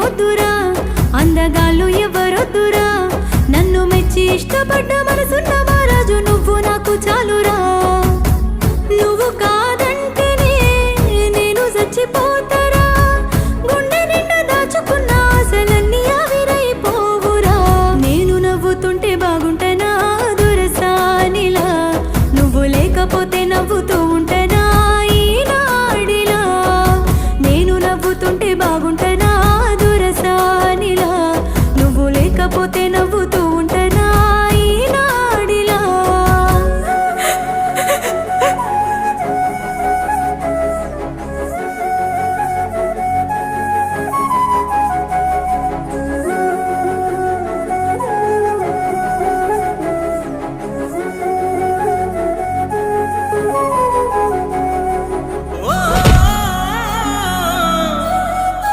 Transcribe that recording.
వద్దురా, అందగాళ్ళు ఎవరొద్దురా, నన్ను మెచ్చి ఇష్టపడ్డ మనసున్న మహారాజు నువ్వు నాకు చాలురా. నువ్వు కాదంటేనే నేను చచ్చిపోతా.